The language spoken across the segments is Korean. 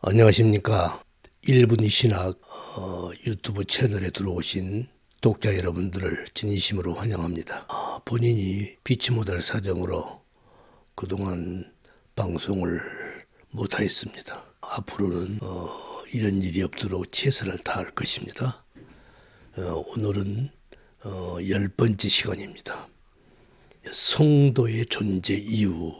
안녕하십니까. 1분 신학 유튜브 채널에 들어오신 독자 여러분들을 진심으로 환영합니다. 본인이 피치 못할 사정으로 그동안 방송을 못하였습니다. 앞으로는 이런 일이 없도록 최선을 다할 것입니다. 오늘은 10번째 시간입니다. 성도의 존재 이유.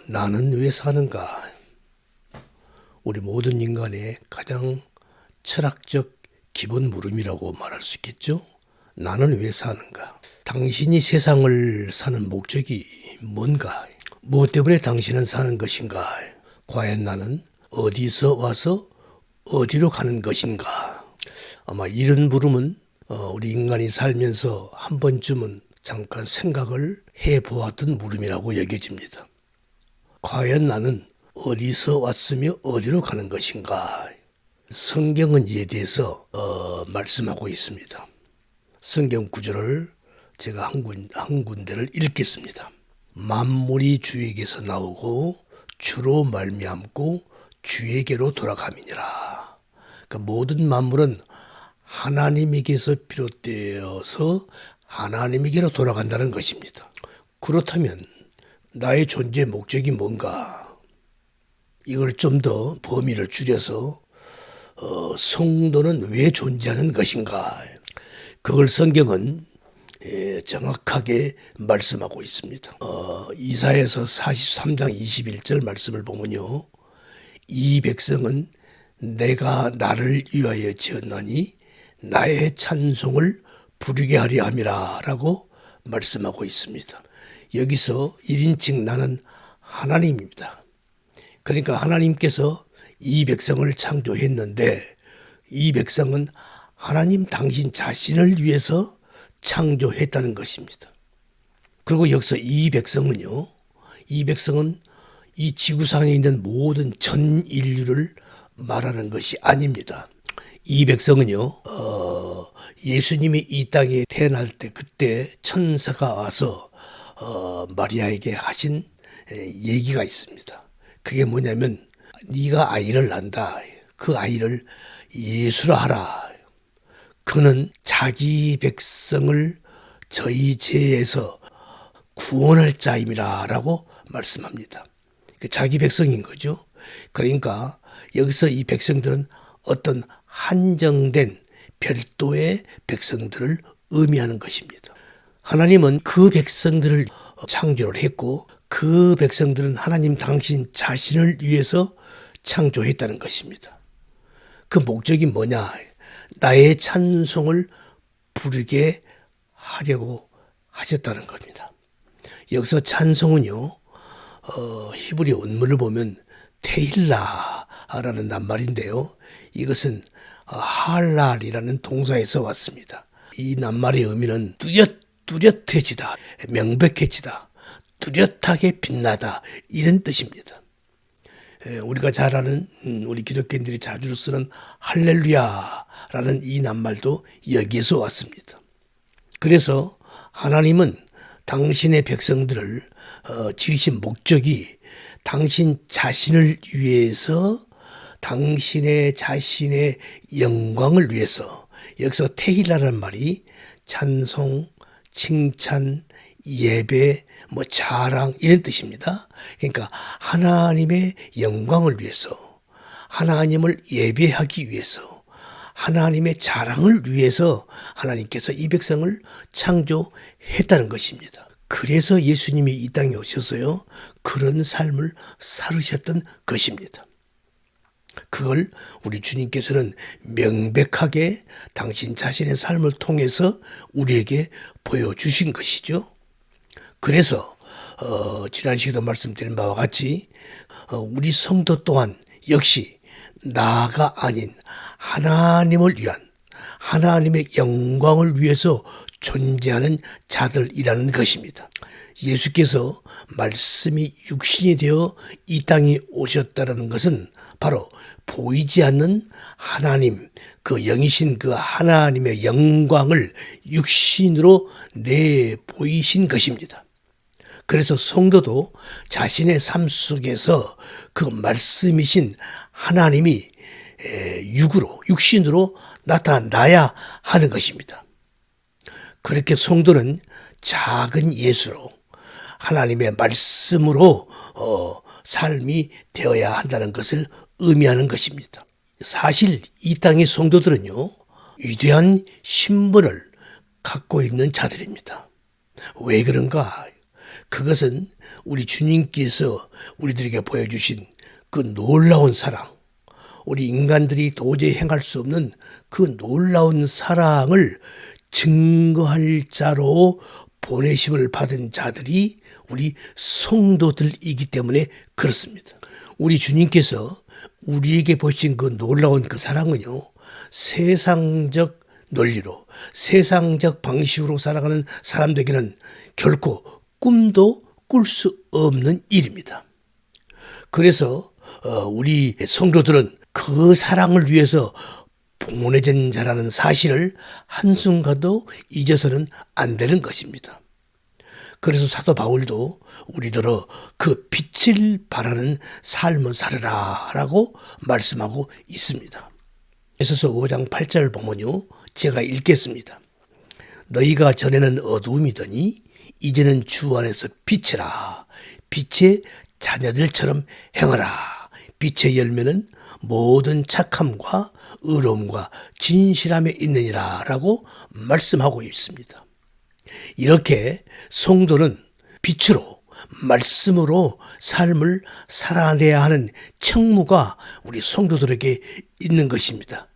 나는 왜 사는가? 우리 모든 인간의 가장 철학적 기본 물음이라고 말할 수 있겠죠. 나는 왜 사는가? 당신이 세상을 사는 목적이 뭔가? 무엇 때문에 당신은 사는 것인가? 과연 나는 어디서 와서 어디로 가는 것인가? 아마 이런 물음은 우리 인간이 살면서 한 번쯤은 잠깐 생각을 해보았던 물음이라고 여겨집니다. 과연 나는 어디서 왔으며 어디로 가는 것인가? 성경은 이에 대해서 말씀하고 있습니다. 성경 구절을 제가 한 군데를 읽겠습니다. 만물이 주에게서 나오고 주로 말미암고 주에게로 돌아감이니라. 그러니까 모든 만물은 하나님에게서 비롯되어서 하나님에게로 돌아간다는 것입니다. 그렇다면 나의 존재 목적이 뭔가? 이걸 좀 더 범위를 줄여서 성도는 왜 존재하는 것인가? 그걸 성경은 정확하게 말씀하고 있습니다. 이사야서 43장 21절 말씀을 보면요. 이 백성은 내가 나를 위하여 지었나니 나의 찬송을 부르게 하려 함이라 라고 말씀하고 있습니다. 여기서 1인칭 나는 하나님입니다. 그러니까 하나님께서 이 백성을 창조했는데 이 백성은 하나님 당신 자신을 위해서 창조했다는 것입니다. 그리고 여기서 이 백성은요, 이 백성은 이 지구상에 있는 모든 전 인류를 말하는 것이 아닙니다. 이 백성은요, 예수님이 이 땅에 태어날 때 그때 천사가 와서 마리아에게 하신 얘기가 있습니다. 그게 뭐냐면 네가 아이를 낳는다. 그 아이를 예수라 하라. 그는 자기 백성을 저희 죄에서 구원할 자임이라 라고 말씀합니다. 자기 백성인 거죠. 그러니까 여기서 이 백성들은 어떤 한정된 별도의 백성들을 의미하는 것입니다. 하나님은 그 백성들을 창조를 했고 그 백성들은 하나님 당신 자신을 위해서 창조했다는 것입니다. 그 목적이 뭐냐? 나의 찬송을 부르게 하려고 하셨다는 겁니다. 여기서 찬송은요, 히브리 원문을 보면 테힐라라는 낱말인데요. 이것은 할랄이라는 동사에서 왔습니다. 이 낱말의 의미는 뚜렷해지다, 명백해지다, 뚜렷하게 빛나다 이런 뜻입니다. 우리가 잘 아는 우리 기독교인들이 자주 쓰는 할렐루야라는 이 낱말도 여기에서 왔습니다. 그래서 하나님은 당신의 백성들을 지으신 목적이 당신 자신을 위해서 당신의 자신의 영광을 위해서 여기서 테힐라라는 말이 찬송, 칭찬, 예배, 자랑 이런 뜻입니다. 그러니까 하나님의 영광을 위해서 하나님을 예배하기 위해서 하나님의 자랑을 위해서 하나님께서 이 백성을 창조했다는 것입니다. 그래서 예수님이 이 땅에 오셔서요 그런 삶을 살으셨던 것입니다. 그걸 우리 주님께서는 명백하게 당신 자신의 삶을 통해서 우리에게 보여주신 것이죠. 그래서 지난 시간에도 말씀드린 바와 같이 우리 성도 또한 역시 나가 아닌 하나님을 위한 하나님의 영광을 위해서 존재하는 자들이라는 것입니다. 예수께서 말씀이 육신이 되어 이 땅에 오셨다는 것은 바로 보이지 않는 하나님, 그 영이신 그 하나님의 영광을 육신으로 내보이신 것입니다. 그래서 성도도 자신의 삶 속에서 그 말씀이신 하나님이 육신으로 나타나야 하는 것입니다. 그렇게 성도는 작은 예수로 하나님의 말씀으로 삶이 되어야 한다는 것을 의미하는 것입니다. 사실 이 땅의 성도들은요, 위대한 신분을 갖고 있는 자들입니다. 왜 그런가? 그것은 우리 주님께서 우리들에게 보여주신 그 놀라운 사랑, 우리 인간들이 도저히 행할 수 없는 그 놀라운 사랑을 증거할 자로 보내심을 받은 자들이 우리 성도들이기 때문에 그렇습니다. 우리 주님께서 우리에게 보신 그 놀라운 그 사랑은요, 세상적 논리로, 세상적 방식으로 살아가는 사람들에게는 결코 꿈도 꿀 수 없는 일입니다. 그래서 우리 성도들은 그 사랑을 위해서 보내진 자라는 사실을 한순간도 잊어서는 안 되는 것입니다. 그래서 사도 바울도 우리더러 그 빛을 발하는 삶을 살으라 라고 말씀하고 있습니다. 에베소서 5장 8절을 보면요, 제가 읽겠습니다. 너희가 전에는 어두움이더니 이제는 주 안에서 빛이라. 빛의 자녀들처럼 행하라. 빛의 열매는 모든 착함과 의로움과 진실함에 있느니라 라고 말씀하고 있습니다. 이렇게 성도는 빛으로, 말씀으로 삶을 살아내야 하는 책무가 우리 성도들에게 있는 것입니다.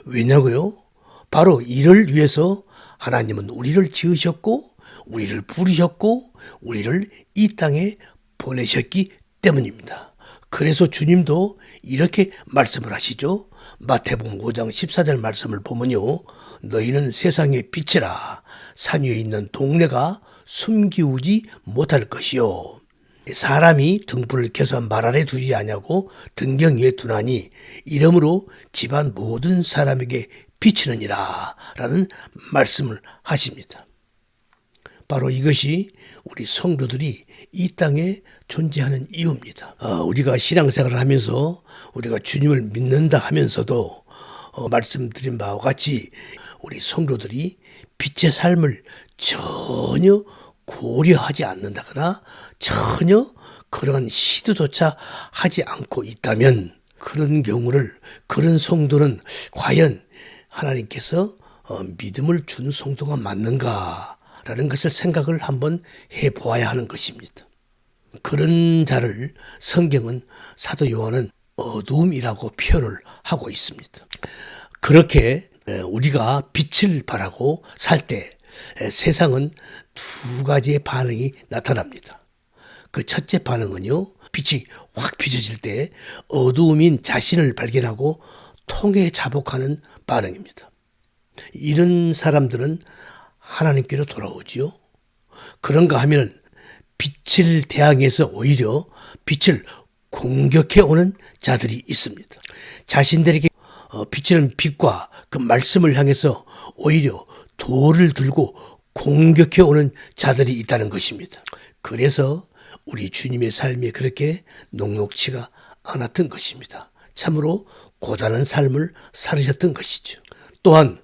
왜냐고요? 바로 이를 위해서 하나님은 우리를 지으셨고 우리를 부르셨고 우리를 이 땅에 보내셨기 때문입니다. 그래서 주님도 이렇게 말씀을 하시죠. 마태복음 5장 14절 말씀을 보면요, 너희는 세상의 빛이라. 산 위에 있는 동네가 숨기우지 못할 것이요. 사람이 등불을 켜서 말 아래 두지 아니하고 등경 위에 두나니 이러므로 집안 모든 사람에게 비치느니라 라는 말씀을 하십니다. 바로 이것이 우리 성도들이 이 땅에 존재하는 이유입니다. 우리가 신앙생활을 하면서 우리가 주님을 믿는다 하면서도 말씀드린 바와 같이 우리 성도들이 빛의 삶을 전혀 고려하지 않는다거나 전혀 그러한 시도조차 하지 않고 있다면 그런 경우를, 그런 성도는 과연 하나님께서 믿음을 준 성도가 맞는가라는 것을 생각을 한번 해보아야 하는 것입니다. 그런 자를 성경은 사도 요한은 어두움이라고 표현을 하고 있습니다. 그렇게 우리가 빛을 발하고 살 때 세상은 두 가지의 반응이 나타납니다. 그 첫째 반응은요, 빛이 확 비춰질 때 어두움인 자신을 발견하고 통해 자복하는 반응입니다. 이런 사람들은 하나님께로 돌아오지요. 그런가 하면 빛을 대항해서 오히려 빛을 공격해 오는 자들이 있습니다. 자신들에게 비치는 빛과 그 말씀을 향해서 오히려 돌을 들고 공격해 오는 자들이 있다는 것입니다. 그래서 우리 주님의 삶이 그렇게 녹록치가 않았던 것입니다. 참으로 고단한 삶을 살으셨던 것이죠. 또한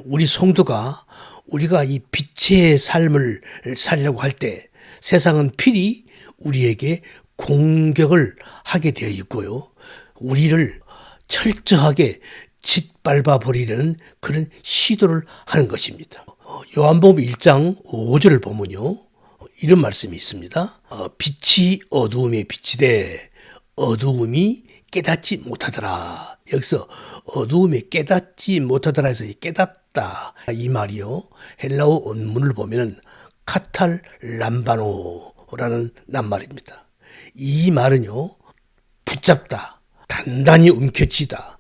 우리 성도가 우리가 이 빛의 삶을 살려고 할 때 세상은 필히 우리에게 공격을 하게 되어 있고요. 우리를 철저하게 짓밟아 버리려는 그런 시도를 하는 것입니다. 요한복음 1장 5절을 보면요, 이런 말씀이 있습니다. 빛이 어두움에 비치되 어두움이 깨닫지 못하더라. 여기서 어두움에 깨닫지 못하더라 해서 깨닫다 이 말이요, 헬라어 원문을 보면 카탈람바노라는 낱말입니다. 이 말은요, 붙잡다, 단단히 움켜쥐다.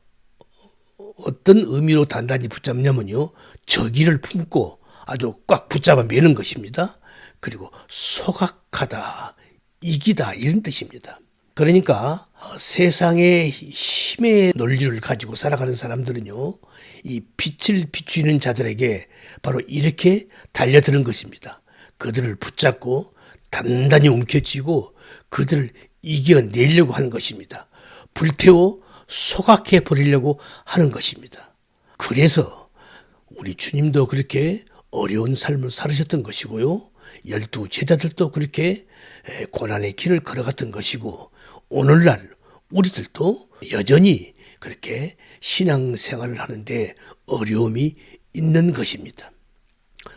어떤 의미로 단단히 붙잡냐면요, 저기를 품고 아주 꽉 붙잡아 매는 것입니다. 그리고 소각하다, 이기다, 이런 뜻입니다. 그러니까 세상의 힘의 논리를 가지고 살아가는 사람들은요, 이 빛을 비추는 자들에게 바로 이렇게 달려드는 것입니다. 그들을 붙잡고 단단히 움켜쥐고 그들을 이겨내려고 하는 것입니다. 불태워 소각해 버리려고 하는 것입니다. 그래서 우리 주님도 그렇게 어려운 삶을 살으셨던 것이고요. 12 제자들도 그렇게 고난의 길을 걸어갔던 것이고, 오늘날 우리들도 여전히 그렇게 신앙생활을 하는데 어려움이 있는 것입니다.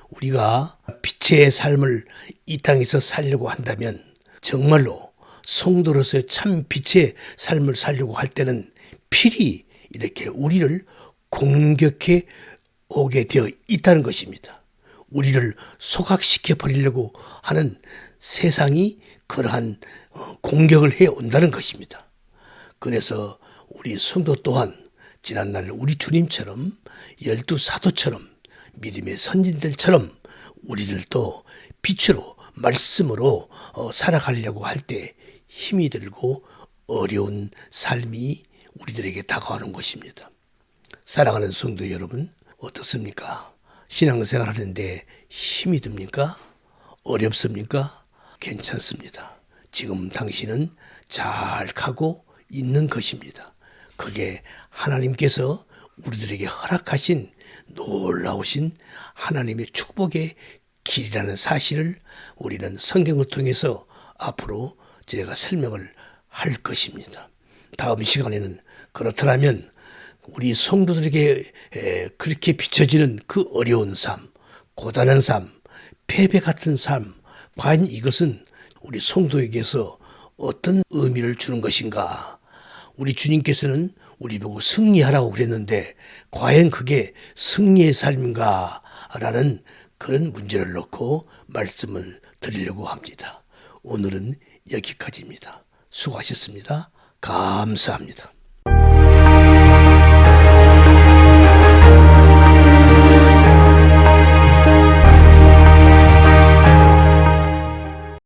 우리가 빛의 삶을 이 땅에서 살려고 한다면, 정말로 성도로서의 참 빛의 삶을 살려고 할 때는 필히 이렇게 우리를 공격해 오게 되어 있다는 것입니다. 우리를 소각시켜 버리려고 하는 세상이 그러한 공격을 해 온다는 것입니다. 그래서 우리 성도 또한 지난날 우리 주님처럼 12 사도처럼 믿음의 선진들처럼 우리들도 빛으로 말씀으로 살아가려고 할 때 힘이 들고 어려운 삶이 우리들에게 다가오는 것입니다. 사랑하는 성도 여러분, 어떻습니까? 신앙생활 하는데 힘이 듭니까? 어렵습니까? 괜찮습니다. 지금 당신은 잘 가고 있는 것입니다. 그게 하나님께서 우리들에게 허락하신 놀라우신 하나님의 축복의 길이라는 사실을 우리는 성경을 통해서 앞으로 제가 설명을 할 것입니다. 다음 시간에는 그렇더라면 우리 성도들에게 그렇게 비춰지는 그 어려운 삶, 고단한 삶, 패배 같은 삶, 과연 이것은 우리 성도에게서 어떤 의미를 주는 것인가? 우리 주님께서는 우리 보고 승리하라고 그랬는데 과연 그게 승리의 삶인가? 라는 그런 문제를 놓고 말씀을 드리려고 합니다. 오늘은 여기까지입니다. 수고하셨습니다. 감사합니다.